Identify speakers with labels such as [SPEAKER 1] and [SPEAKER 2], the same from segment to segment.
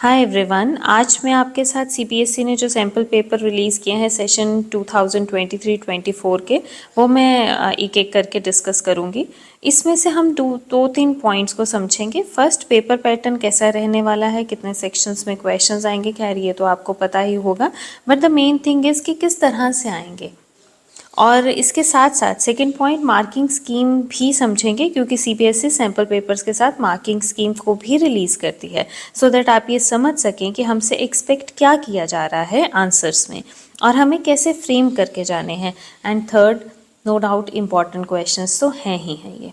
[SPEAKER 1] Hi everyone, आज मैं आपके साथ सीबीएसई ने जो सैम्पल पेपर रिलीज़ किए हैं सेशन 2023-24 के, वो मैं एक एक करके डिस्कस करूँगी। इसमें से हम दो तीन पॉइंट्स को समझेंगे। फर्स्ट, पेपर पैटर्न कैसा रहने वाला है, कितने सेक्शंस में क्वेश्चंस आएंगे, खैर ये तो आपको पता ही होगा, but the main thing is कि किस तरह से आएंगे। और इसके साथ साथ सेकंड पॉइंट, मार्किंग स्कीम भी समझेंगे, क्योंकि सीबीएसई सैम्पल पेपर्स के साथ मार्किंग स्कीम को भी रिलीज़ करती है, सो दैट आप ये समझ सकें कि हमसे एक्सपेक्ट क्या किया जा रहा है आंसर्स में और हमें कैसे फ्रेम करके जाने हैं। And third, no doubt important questions तो हैं ही हैं ये।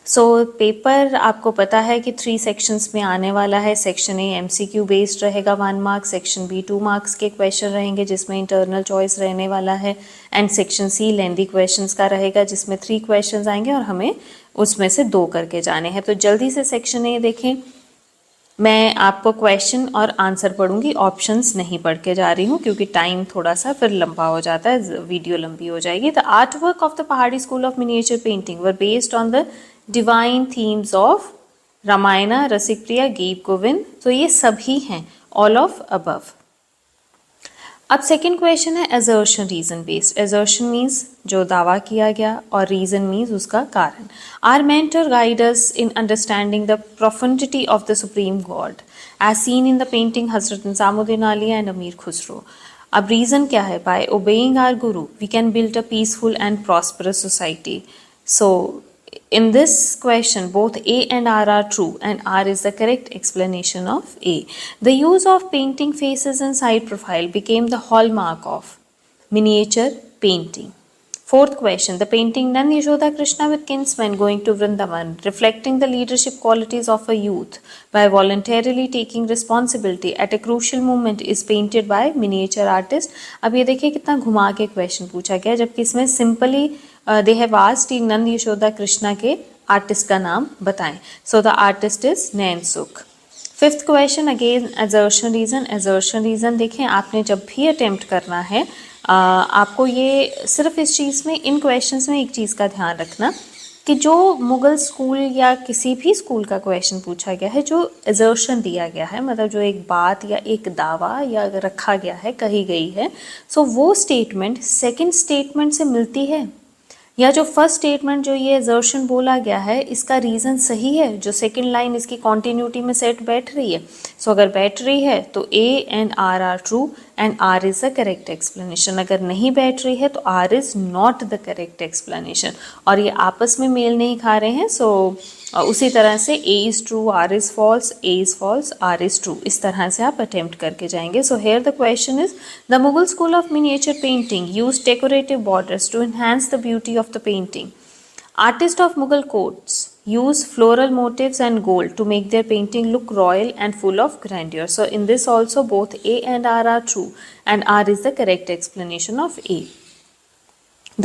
[SPEAKER 1] सो पेपर आपको पता है कि 3 सेक्शंस में आने वाला है। सेक्शन ए एमसीक्यू बेस्ड रहेगा 1 मार्क, सेक्शन बी 2 मार्क्स के क्वेश्चन रहेंगे जिसमें इंटरनल चॉइस रहने वाला है, and section C lengthy questions का रहेगा जिसमें 3 क्वेश्चंस आएंगे और हमें उसमें से 2 करके जाने हैं। तो जल्दी से सेक्शन ए देखें। मैं आपको क्वेश्चन और आंसर पढ़ूंगी, ऑप्शंस नहीं पढ़ के जा रही हूँ क्योंकि टाइम थोड़ा सा फिर लंबा हो जाता है, वीडियो लंबी हो जाएगी। The art work of the Pahari school of miniature painting were based on the divine themes of Ramayana, Rasikapriya, Geet Govind. तो ये सभी हैं, ऑल ऑफ अबव। अब सेकंड क्वेश्चन है assertion reason based. Assertion means जो दावा किया गया और रीजन मीन्स उसका कारण। Our mentor guide us in understanding the profundity of the supreme God as seen in the painting Hazrat Nizamuddin आली एंड अमीर खुसरो। अब रीजन क्या है? By obeying our guru we can build a peaceful and prosperous society. So in this question, both A and R are true, and R is the correct explanation of A. The use of painting faces and side profile became the hallmark of miniature painting. Fourth question, the painting Nand Yashoda Krishna with kinsmen going to Vrindavan, reflecting the leadership qualities of a youth by voluntarily taking responsibility at a crucial moment, is painted by miniature artist. अब ये देखिए कितना घुमा के question पूछा गया, जबकि इसमें simply they have asked Nand Yashoda Krishna के आर्टिस्ट का नाम बताएं। So the artist is Nainsukh. Fifth question, again assertion reason. Assertion reason देखें, आपने जब भी अटेम्प्ट करना है आपको ये सिर्फ इस चीज़ में, इन क्वेश्चंस में एक चीज़ का ध्यान रखना कि जो मुगल स्कूल या किसी भी स्कूल का क्वेश्चन पूछा गया है, जो असर्शन दिया गया है, मतलब जो एक बात या एक दावा या रखा गया है, कही गई है, सो वो स्टेटमेंट सेकंड स्टेटमेंट से मिलती है, या जो फर्स्ट स्टेटमेंट जो ये असर्शन बोला गया है इसका रीज़न सही है, जो सेकंड लाइन इसकी कॉन्टिन्यूटी में सेट बैठ रही है। सो अगर बैठ रही है तो A and R are true and R is the correct explanation. अगर नहीं बैठ रही है तो R is not the correct explanation, और ये आपस में मेल नहीं खा रहे हैं। सो उसी तरह से A is true, R is false, A is false, R is true, इस तरह से आप अटेम्प्ट करके जाएंगे। So here the question is, the Mughal school of miniature painting use decorative borders to enhance the beauty of the painting. Artists of Mughal courts use floral motifs and gold to make their painting look royal and full of grandeur. So in this also both A and R are true, and R is the correct explanation of A.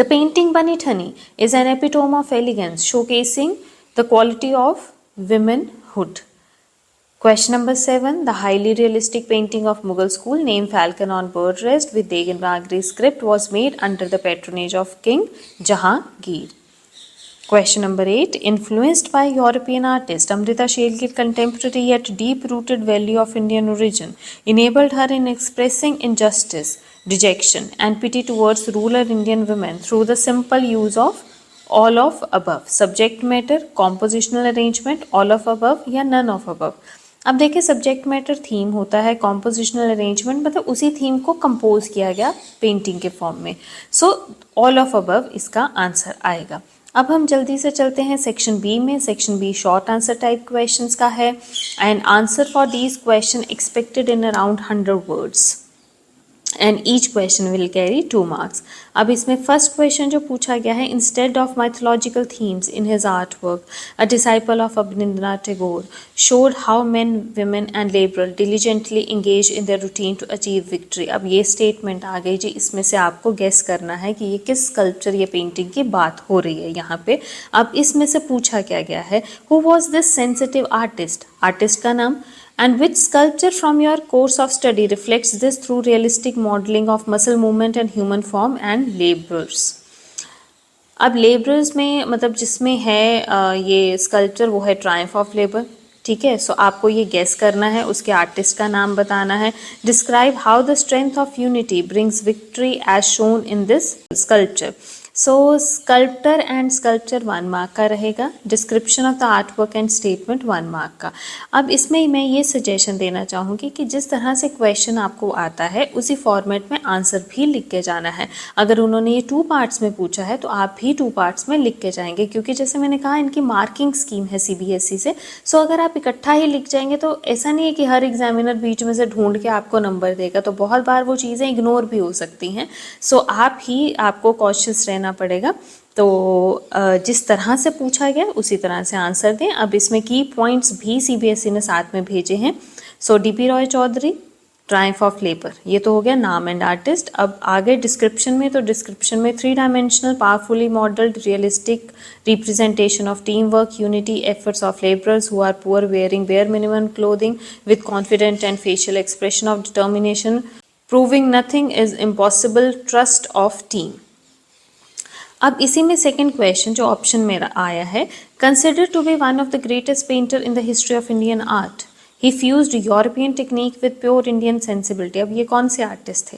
[SPEAKER 1] The painting Bani Thani is an epitome of elegance, showcasing the quality of womanhood. Question number 7, the highly realistic painting of Mughal school named Falcon on Bird Rest with Devanagari script was made under the patronage of King Jahangir. Question number 8, influenced by European artist Amrita Shelgi's contemporary yet deep-rooted value of Indian origin enabled her in expressing injustice, dejection and pity towards rural Indian women through the simple use of all of above. Subject matter, compositional arrangement, all of above या none of above. अब देखिए, subject matter theme होता है, compositional arrangement मतलब उसी theme को compose किया गया पेंटिंग के फॉर्म में। सो ऑल ऑफ अबव इसका आंसर आएगा। अब हम जल्दी से चलते हैं सेक्शन बी में। Section B short answer type questions का है, and answer for these question expected in around 100 words and each question will carry 2 marks. अब इसमें फर्स्ट क्वेश्चन जो पूछा गया है, instead of mythological themes in his art work a disciple of Abanindranath Tagore showed how men women and labourer diligently engage in their routine to achieve victory। अब ये statement आ गई जी, इसमें से आपको गेस करना है कि ये किस स्कल्पचर या पेंटिंग की बात हो रही है यहाँ पे। अब इसमें से पूछा क्या गया है, who was this sensitive artist, artist का नाम, and which sculpture from your course of study reflects this through realistic modeling of muscle movement and human form and laborers। अब laborers में मतलब जिसमें है ये स्कल्पचर वो है ट्रायम्फ ऑफ लेबर, ठीक है। सो आपको ये गेस करना है, उसके आर्टिस्ट का नाम बताना है। Describe how the strength of unity brings victory as shown in this sculpture. So sculptor and sculpture 1 mark का रहेगा। Description of the art work and statement 1 mark का। अब इसमें मैं ये सजेशन देना चाहूँगी कि जिस तरह से क्वेश्चन आपको आता है उसी फॉर्मेट में आंसर भी लिख के जाना है। अगर उन्होंने ये 2 पार्ट्स में पूछा है तो आप भी 2 पार्ट्स में लिख के जाएंगे, क्योंकि जैसे मैंने कहा इनकी मार्किंग स्कीम है CBSE से। सो अगर आप इकट्ठा ही लिख जाएंगे तो ऐसा नहीं है कि हर एग्जामिनर बीच में से ढूंढ के आपको नंबर देगा, तो बहुत बार वो चीज़ें इग्नोर भी हो सकती हैं। सो आपको कॉशियस रहना पड़ेगा। तो जिस तरह से पूछा गया उसी तरह से आंसर दें। अब इसमें की पॉइंट्स भी CBSE ने साथ में भेजे हैं। So DP Roy Chowdhury, triumph of labour, ये तो हो गया नाम एंड आर्टिस्ट। अब आगे डिस्क्रिप्शन में, तो डिस्क्रिप्शन में 3 dimensional powerfully modelled realistic representation of team work unity efforts of labourers who are poor wearing bare minimum clothing with confident and facial expression of determination proving nothing is impossible trust of team. अब इसी में second question जो option मेरा आया है, consider to be one of the greatest painter in the history of Indian art, he fused European technique with pure Indian sensibility. अब ये कौन से आर्टिस्ट थे?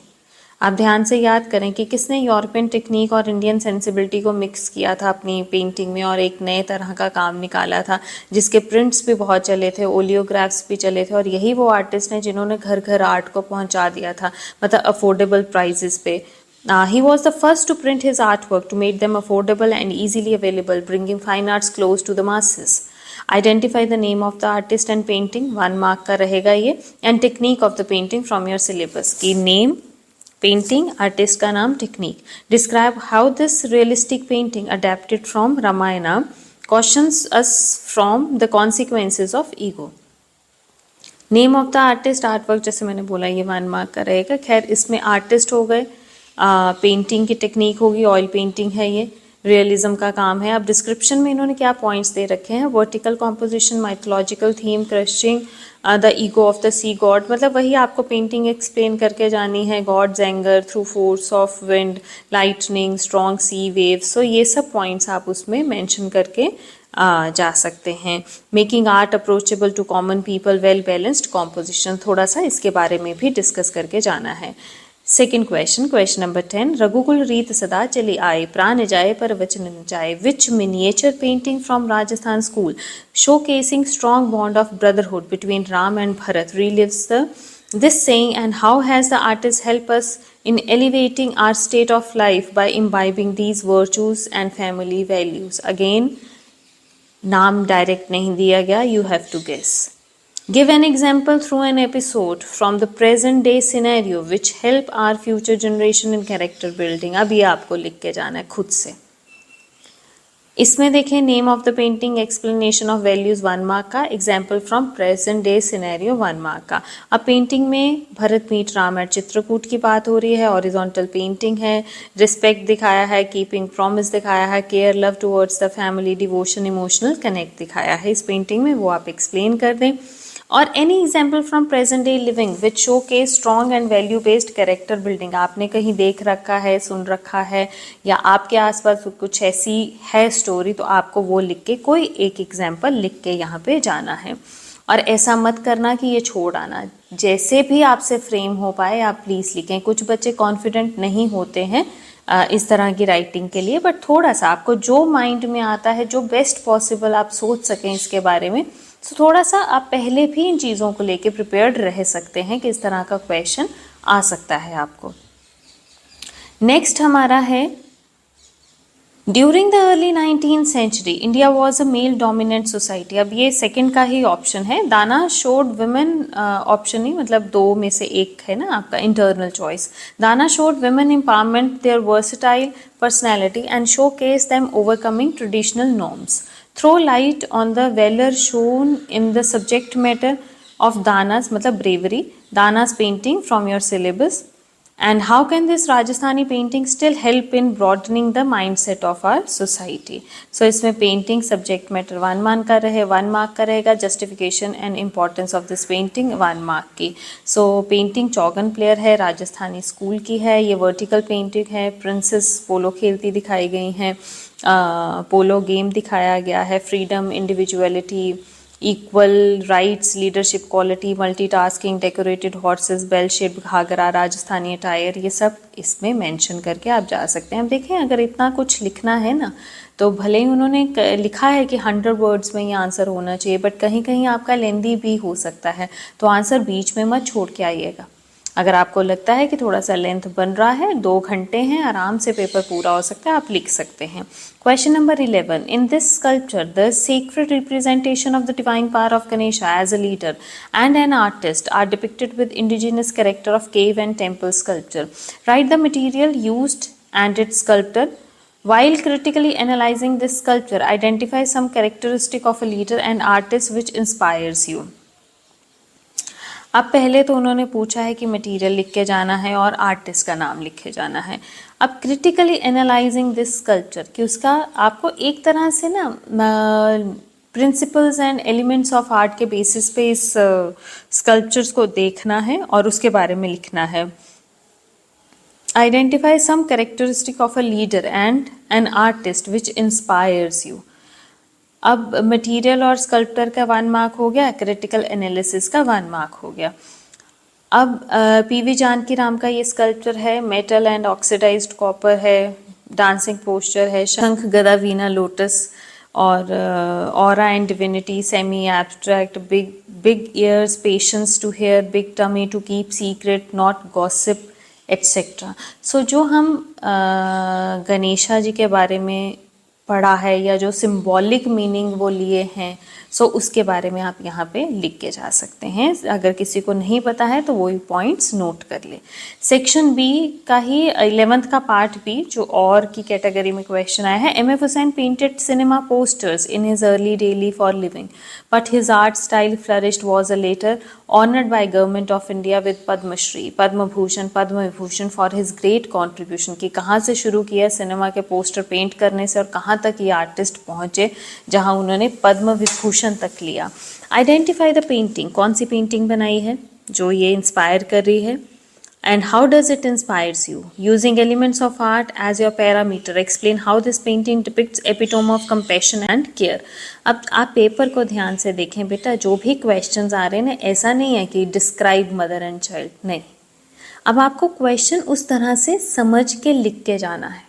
[SPEAKER 1] आप ध्यान से याद करें कि किसने यूरोपियन टेक्निक और इंडियन सेंसिबिलिटी को मिक्स किया था अपनी पेंटिंग में और एक नए तरह का काम निकाला था, जिसके प्रिंट्स भी बहुत चले थे, ओलियोग्राफ्स भी चले थे, और यही वो आर्टिस्ट हैं जिन्होंने घर घर आर्ट को पहुंचा दिया था, मतलब अफोर्डेबल प्राइजेस पे। He was the first to print his artwork to make them affordable and easily available, bringing fine arts close to the masses. Identify the name of the artist and painting, 1 mark का रहेगा ये, and technique of the painting from your syllabus की name, painting, artist का नाम, technique. Describe how this realistic painting adapted from Ramayana cautions us from the consequences of ego. Name of the artist, artwork जैसे मैंने बोला ये 1 mark का रहेगा। खैर इसमें आर्टिस्ट हो गए, पेंटिंग की टेक्निक होगी, ऑयल पेंटिंग है, ये रियलिज्म का काम है। अब डिस्क्रिप्शन में इन्होंने क्या पॉइंट्स दे रखे हैं, vertical composition, mythological theme, crushing the ego of the sea god, मतलब वही आपको पेंटिंग एक्सप्लेन करके जानी है। God's anger through force of wind, lightning, strong sea waves, so ये सब पॉइंट्स आप उसमें मेंशन करके जा सकते हैं। Making art approachable to common people, well balanced composition, थोड़ा सा इसके बारे में भी डिस्कस करके जाना है। सेकेंड क्वेश्चन नंबर 10, रघुकुल रीत सदा चली आए, प्राण जाए पर वचन न जाए, which miniature painting from Rajasthan school showcasing strong bond of brotherhood between Ram and Bharat relives this saying, and how has the artist helped us in elevating our state of life by imbibing these virtues and family values? Again, नाम direct नहीं दिया गया, you have to guess. Give an example through an episode from the present day scenario which help our future generation in character building. अब ये आपको लिख के जाना है खुद से। इसमें देखें, name of the painting, explanation of values 1 mark का, example from present day scenario 1 mark का। अब पेंटिंग में भरत मीट राम एट चित्रकूट की बात हो रही है, हॉरिजॉन्टल पेंटिंग है, रिस्पेक्ट दिखाया है, कीपिंग प्रॉमिस दिखाया है, care love towards the family, devotion, emotional connect दिखाया है इस पेंटिंग में, वो आप एक्सप्लेन कर दें। और any example from present day living which show case strong and value based character building, आपने कहीं देख रखा है, सुन रखा है, या आपके आसपास कुछ ऐसी है स्टोरी, तो आपको वो लिख के कोई एक एग्जाम्पल लिख के यहाँ पे जाना है। और ऐसा मत करना कि ये छोड़ आना, जैसे भी आपसे फ्रेम हो पाए आप प्लीज़ लिखें। कुछ बच्चे कॉन्फिडेंट नहीं होते हैं इस तरह की राइटिंग के लिए, बट थोड़ा सा आपको जो माइंड में आता है, जो बेस्ट पॉसिबल आप सोच सकें इसके बारे में, तो थोड़ा सा आप पहले भी इन चीज़ों को लेके प्रिपेयर्ड रह सकते हैं कि इस तरह का क्वेश्चन आ सकता है आपको। नेक्स्ट हमारा है, during the early 19th century India was a male dominant society. अब ये सेकंड का ही ऑप्शन है, दाना शोड वुमेन, ऑप्शन नहीं मतलब 2 में से एक है ना आपका इंटरनल चॉइस। दाना showed women empowerment their versatile personality and showcase them overcoming traditional norms. Throw light on the valor shown in the subject matter of Dana's, मतलब bravery, Dana's painting from your syllabus, and how can this Rajasthani painting still help in broadening the mindset of our society? So इसमें painting subject matter 1 mark का रहेगा, justification and importance of this painting 1 mark की। So painting Chaugan player है, Rajasthani school की है, ये vertical painting है, princess polo खेलती दिखाई गई हैं, पोलो गेम दिखाया गया है, freedom, individuality, equal rights, leadership quality, multitasking, decorated horses, bell shaped ghagra, Rajasthani attire, ये सब इसमें मेंशन करके आप जा सकते हैं। अब देखें अगर इतना कुछ लिखना है ना, तो भले ही उन्होंने लिखा है कि 100 वर्ड्स में ये आंसर होना चाहिए, बट कहीं कहीं आपका लेंदी भी हो सकता है, तो आंसर बीच में मत छोड़ के आइएगा। अगर आपको लगता है कि थोड़ा सा लेंथ बन रहा है, 2 घंटे हैं, आराम से पेपर पूरा हो सकता है, आप लिख सकते हैं। Question number 11, in this sculpture the sacred representation of the divine power of Ganesha as a leader and an artist are depicted with indigenous character of cave and temple sculpture. Right the material used and its sculptor. While critically analyzing this sculpture, identify some characteristic of a leader and artist which inspires you. अब पहले तो उन्होंने पूछा है कि material लिख के जाना है और आर्टिस्ट का नाम लिख के जाना है। अब क्रिटिकली एनालाइजिंग दिस स्कल्पचर कि उसका आपको एक तरह से ना principles and elements of art के बेसिस पे इस स्कल्पचर्स को देखना है और उसके बारे में लिखना है। Identify some characteristic of a leader and an artist which inspires you. अब मटेरियल और स्कल्प्टर का 1 मार्क हो गया, क्रिटिकल एनालिसिस का 1 मार्क हो गया। अब पीवी जानकी राम का ये स्कल्प्चर है, मेटल एंड ऑक्सीडाइज्ड कॉपर है, डांसिंग पोस्चर है, शंख गदा वीणा लोटस और aura and divinity, semi abstract, big ears, patience to hear, big tummy to keep secret, not gossip etcetera. So जो हम गणेशा जी के बारे में पढ़ा है या जो सिंबॉलिक मीनिंग वो लिए हैं, सो उसके बारे में आप यहाँ पे लिख के जा सकते हैं। अगर किसी को नहीं पता है तो वही पॉइंट्स नोट कर ले। सेक्शन बी का ही 11th का पार्ट बी जो और की कैटेगरी में क्वेश्चन आया है। M F. Hussain painted cinema posters in his early daily for living but his art style flourished was a later honoured by government of India with Padmashri, Padma Bhushan, Padma Vibhushan for his great contribution. कि कहाँ से शुरू किया सिनेमा के poster paint करने से और कहाँ तक ये आर्टिस्ट पहुँचे जहाँ उन्होंने पद्म विभूषण तक लिया। आइडेंटिफाई द पेंटिंग, कौन सी पेंटिंग बनाई है जो ये इंस्पायर कर रही है, and how does it inspires you. Using elements of art as your parameter, explain how this painting depicts epitome of compassion and care. अब आप पेपर को ध्यान से देखें बेटा, जो भी क्वेश्चंस आ रहे हैं ना, ऐसा नहीं है कि डिस्क्राइब मदर एंड चाइल्ड, नहीं। अब आपको क्वेश्चन उस तरह से समझ के लिख के जाना है।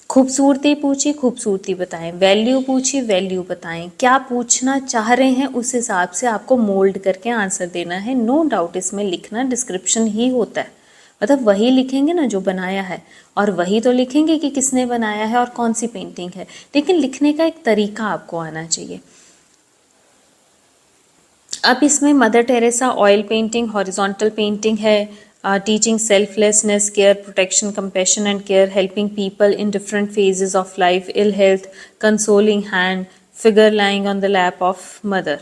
[SPEAKER 1] खूबसूरती पूछी, खूबसूरती बताएं, वैल्यू पूछी, वैल्यू बताएं, क्या पूछना चाह रहे हैं उस हिसाब से आपको मोल्ड करके आंसर देना है। नो डाउट इसमें लिखना डिस्क्रिप्शन ही होता है, मतलब वही लिखेंगे ना जो बनाया है, और वही तो लिखेंगे कि किसने बनाया है और कौन सी पेंटिंग है, लेकिन लिखने का एक तरीका आपको आना चाहिए। अब इसमें mother Teresa oil painting, horizontal painting है, teaching selflessness, care, protection, compassion and care, helping people in different phases of life, ill health, consoling hand, figure lying on the lap of mother.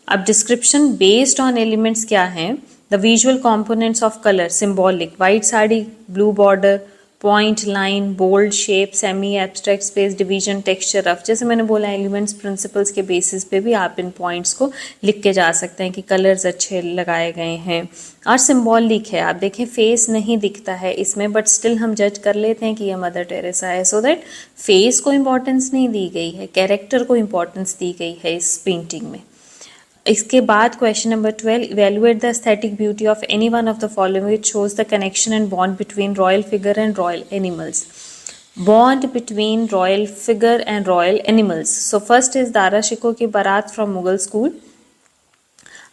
[SPEAKER 1] अब description based on elements क्या हैं? The visual components of color, symbolic, white sari, blue border, point, line, bold shape, semi abstract, space, division, texture, rough. जैसे मैंने बोला elements principles के basis पे भी आप इन पॉइंट्स को लिख के जा सकते हैं कि कलर्स अच्छे लगाए गए हैं। और सिंबॉलिक है, आप देखें फेस नहीं दिखता है इसमें, बट स्टिल हम जज कर लेते हैं कि ये मदर टेरेसा है। सो दैट फेस को इम्पोर्टेंस नहीं दी गई है, कैरेक्टर को इम्पोर्टेंस दी गई है इस पेंटिंग में। इसके बाद question number 12, evaluate the aesthetic beauty of any one of the following which shows the connection and bond between royal figure and royal animals. Bond between royal figure and royal animals. So first is Dara Shikoh की बारात from Mughal school.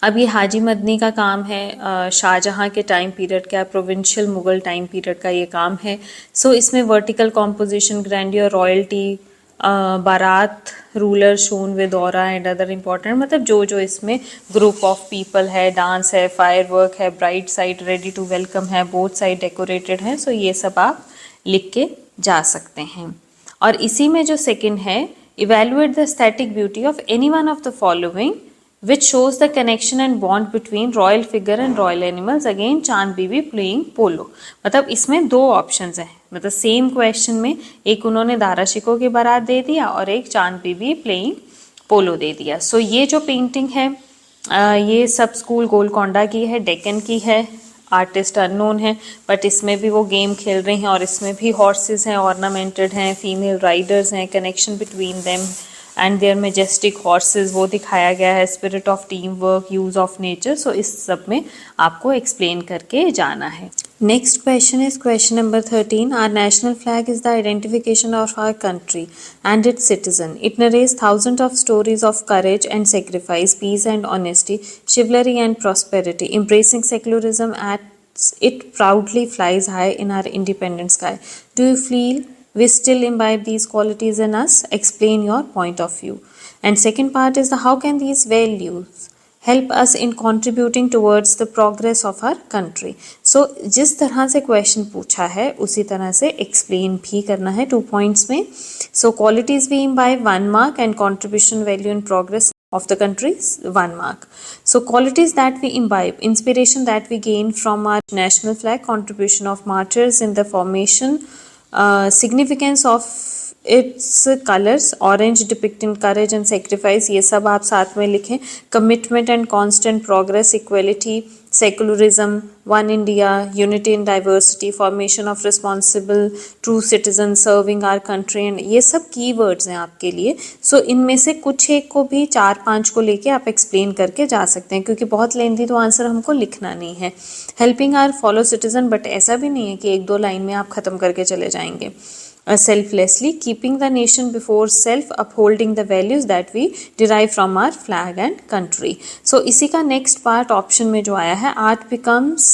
[SPEAKER 1] अब ये हाजी मदनी का काम है, शाहजहाँ के time period का, provincial Mughal time period का ये काम है। सो इसमें vertical composition, grandeur, royalty, baraat, ruler shown with aura and other important, मतलब जो जो इसमें ग्रुप ऑफ पीपल है, डांस है, फायर वर्क है, bright side ready to welcome है, बोथ साइड डेकोरेटेड है। सो ये सब आप लिख के जा सकते हैं। और इसी में जो सेकंड है, evaluate the aesthetic beauty of any one of the following which shows the connection and bond between royal figure and royal animals. Again चांद बीबी playing polo। मतलब इसमें 2 ऑप्शंस हैं, मतलब सेम क्वेश्चन में एक उन्होंने दारा शिकोह की बारात दे दिया और एक चांद बीबी प्लेइंग पोलो दे दिया। सो ये जो पेंटिंग है ये सब स्कूल गोलकोंडा की है, डेक्कन की है, आर्टिस्ट अननोन है, बट इसमें भी वो गेम खेल रहे हैं और इसमें भी हॉर्सेस हैं, ऑर्नामेंटेड हैं, फीमेल राइडर्स हैं, connection between them and their majestic horses वो दिखाया गया है, spirit of team work, use of nature. So इस सब में आपको एक्सप्लेन करके जाना है। Next question is question number 13. Our national flag is the identification of our country and its citizen. It narrates thousands of stories of courage and sacrifice, peace and honesty, chivalry and prosperity. Embracing secularism as it proudly flies high in our independent sky. Do you feel we still imbibe these qualities in us? Explain your point of view. And second part is the how can these values help us in contributing towards the progress of our country. So जिस तरह से question पूछा है उसी तरह से explain भी करना है 2 पॉइंट्स में. So qualities we imbibe 1 mark and contribution value in progress of the country 1 mark. So qualities that we imbibe, inspiration that we gain from our national flag, contribution of martyrs in the formation, significance of its colors, orange depicting courage and sacrifice, ये सब आप साथ में लिखें. Commitment and constant progress, equality, secularism, one India, unity in diversity, formation of responsible true citizens, serving our country, and ये सब keywords हैं आपके लिए. So इनमें से कुछ एक को भी 4-5 को लेके आप explain करके जा सकते हैं, क्योंकि बहुत लेंथी तो आंसर हमको लिखना नहीं है. Helping our fellow citizen, but ऐसा भी नहीं है कि 1-2 लाइन में आप ख़त्म करके चले जाएंगे. Selflessly, keeping the nation before self, upholding the values that we derive from our flag and country. So इसी का next part option में जो आया है, art becomes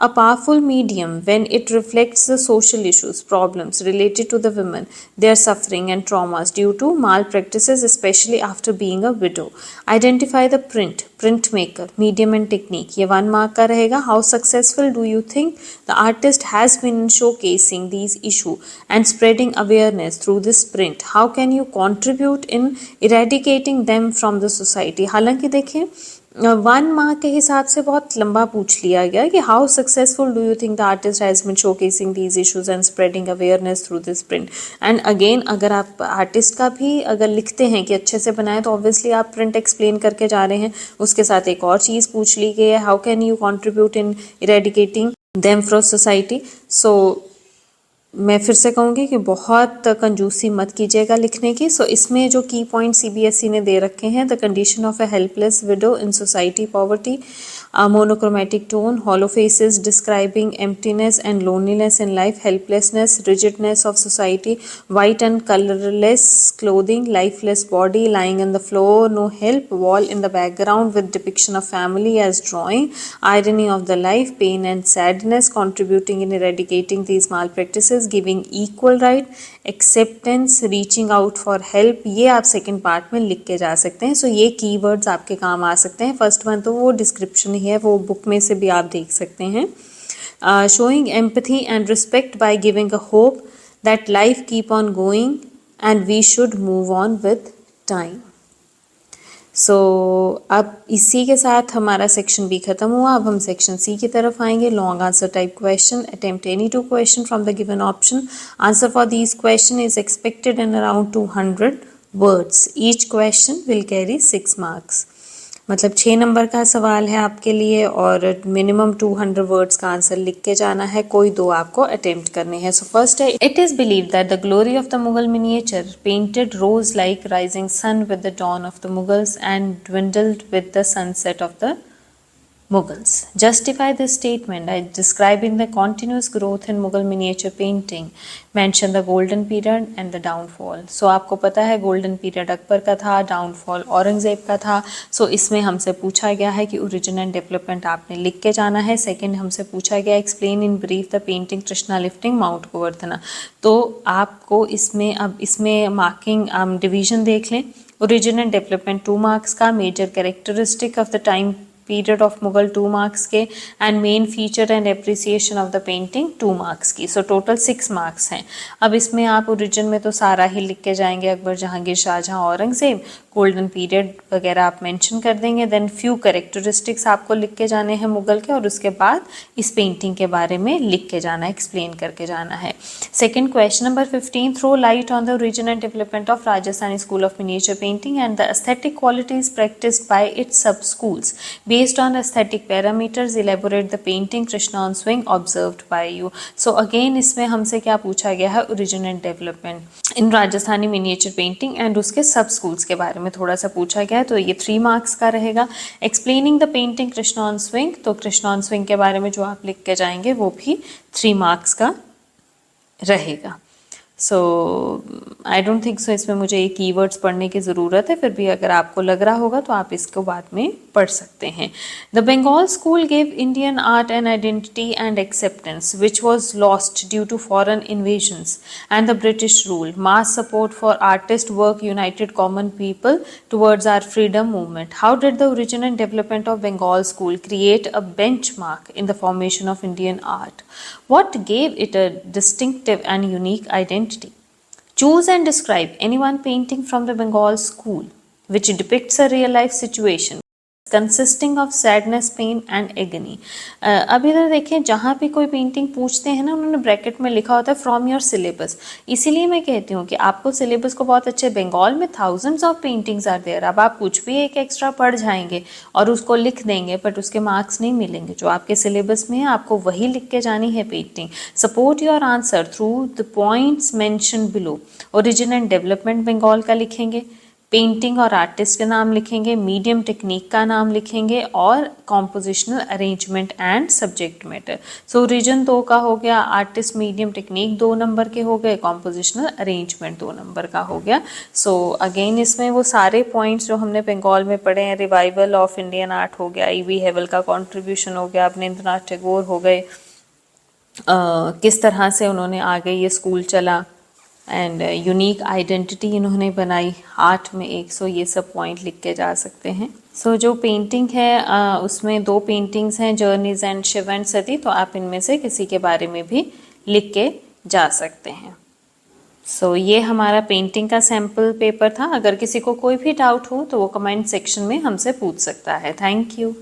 [SPEAKER 1] a powerful medium when it reflects the social issues, problems related to the women, their suffering and traumas due to malpractices, especially after being a widow. Identify the printmaker, medium and technique. ये 1 mark का रहेगा. How successful do you think the artist has been in showcasing these issues and spreading awareness through this print? How can you contribute in eradicating them from the society? हालांकि देखें 1 mark के हिसाब से बहुत लंबा पूछ लिया गया कि how successful do you think the artist has been showcasing these issues and spreading awareness through this print. And again अगर आप आर्टिस्ट का भी अगर लिखते हैं कि अच्छे से बनाए तो ऑब्वियसली आप प्रिंट एक्सप्लेन करके जा रहे हैं. उसके साथ एक और चीज़ पूछ ली गई है, how can you contribute in eradicating them from society. So मैं फिर से कहूँगी कि बहुत कंजूसी मत कीजिएगा लिखने की. सो इसमें जो की पॉइंट CBSE ने दे रखे हैं, the condition of A helpless window in society, poverty, monochromatic tone, hollow faces describing emptiness and loneliness in life, helplessness, rigidness of society, white and colorless clothing, lifeless body lying on the floor, no help, wall in the background with depiction of family as drawing, irony of the life, pain and sadness, contributing in eradicating these malpractices, giving equal right, acceptance, reaching out for help. ये आप second part में लिख के जा सकते हैं. सो ये keywords आपके काम आ सकते हैं. फर्स्ट वन तो वो डिस्क्रिप्शन ही है, वो बुक में से भी आप देख सकते हैं. Showing empathy and respect by giving a hope that life keep on going and we should move on with time. So अब इसी के साथ हमारा सेक्शन बी खत्म हुआ. अब हम सेक्शन सी की तरफ आएंगे. Long answer type question. Attempt any 2 question from the given option. Answer for these question is expected in around 200 words. Each question will carry 6 marks. मतलब 6 नंबर का सवाल है आपके लिए और मिनिमम 200 वर्ड्स का आंसर लिख के जाना है. कोई 2 आपको अटेम्प्ट करने हैं. सो फर्स्ट है, it is believe that the glory of the Mughal miniature painted rose like rising sun with the dawn of the Mughals and dwindled with the sunset of the Mughals. Justify this statement by describing the continuous growth in Mughal miniature painting. Mention the golden period and the downfall. So आपको पता है golden period Akbar का था, downfall Aurangzeb का था. So इसमें हमसे पूछा गया है कि origin and development आपने लिख के जाना है. सेकेंड हमसे पूछा गया explain in brief the painting Trishna lifting Mount Govardhana. तो आपको इसमें अब इसमें मार्किंग डिवीजन देख लें. Origin and development 2 मार्क्स का, major characteristic of the time period of Mughal 2 marks के, and main feature and appreciation of the painting 2 marks की. सो टोटल 6 मार्क्स हैं. अब इसमें आप ओरिजिन में तो सारा ही लिख के जाएंगे, अकबर, जहांगीर, शाहजहां, औरंगजेब. गोल्डन पीरियड वगैरह आप मेंशन कर देंगे। देन फ्यू कैरेक्टरिस्टिक्स आपको लिख के जाने हैं मुगल के, और उसके बाद इस पेंटिंग के बारे में लिख के जाना है, एक्सप्लेन करके जाना है। Second question number 15, throw light on the origin and development of Rajasthani school of miniature painting and the aesthetic qualities practised by its sub schools based on aesthetic parameters, elaborate the painting Krishna on swing observed by you. So again इसमें हमसे क्या पूछा गया है, origin and development in Rajasthani miniature painting and उसके sub schools के बारे में थोड़ा सा पूछा गया है, तो ये 3 मार्क्स का रहेगा। Explaining the painting Krishna on swing, तो कृष्णा ऑन स्विंग के बारे में जो आप लिख के जाएंगे वो भी 3 मार्क्स का रहेगा। सो आई डोंट थिंक सो इसमें मुझे ये कीवर्ड्स पढ़ने की ज़रूरत है, फिर भी अगर आपको लग रहा होगा तो आप इसको बाद में पढ़ सकते हैं। The Bengal school gave Indian art an identity and acceptance which was lost due to foreign invasions and the British rule, mass support for artist work united common people towards our freedom movement. How did the origin and development of Bengal school create a benchmark in the formation of Indian art? What gave it a distinctive and unique identity? Choose and describe any one painting from the Bengal school which depicts a real life situation consisting of sadness, pain and agony. अब इधर देखें, जहाँ भी कोई painting पूछते हैं ना, उन्होंने ब्रैकेट में लिखा होता है फ्रॉम योर सिलेबस। इसीलिए मैं कहती हूँ कि आपको सिलेबस को बहुत अच्छे, बंगाल में thousands of paintings are there. अब आप कुछ भी एक एक्स्ट्रा पढ़ जाएंगे और उसको लिख देंगे, बट उसके मार्क्स नहीं मिलेंगे। जो आपके सिलेबस में है आपको वही लिख के जानी है painting. Support your answer through the points mention below. Origin and development Bengal का लिखेंगे, पेंटिंग और आर्टिस्ट का नाम लिखेंगे, मीडियम टेक्निक का नाम लिखेंगे और compositional arrangement and subject matter. So origin 2 का हो गया, आर्टिस्ट मीडियम टेक्निक 2 नंबर के हो गए, कॉम्पोजिशनल अरेंजमेंट 2 नंबर का हो गया। सो अगेन इसमें वो सारे पॉइंट्स जो हमने बंगाल में पढ़े हैं, रिवाइवल ऑफ इंडियन आर्ट हो गया, ई.वी. हेवल का कॉन्ट्रीब्यूशन हो गया, अवनींद्रनाथ टैगोर हो गए, किस तरह से उन्होंने आगे ये स्कूल चला, एंड यूनिक आइडेंटिटी इन्होंने बनाई आर्ट में एक। सो ये सब पॉइंट लिख के जा सकते हैं। सो जो पेंटिंग है उसमें 2 पेंटिंग्स हैं, जर्नीज एंड शिव एंड सती, तो आप इनमें से किसी के बारे में भी लिख के जा सकते हैं। सो ये हमारा पेंटिंग का सैम्पल पेपर था। अगर किसी को कोई भी डाउट हो तो वो कमेंट सेक्शन में हमसे पूछ सकता है। Thank you.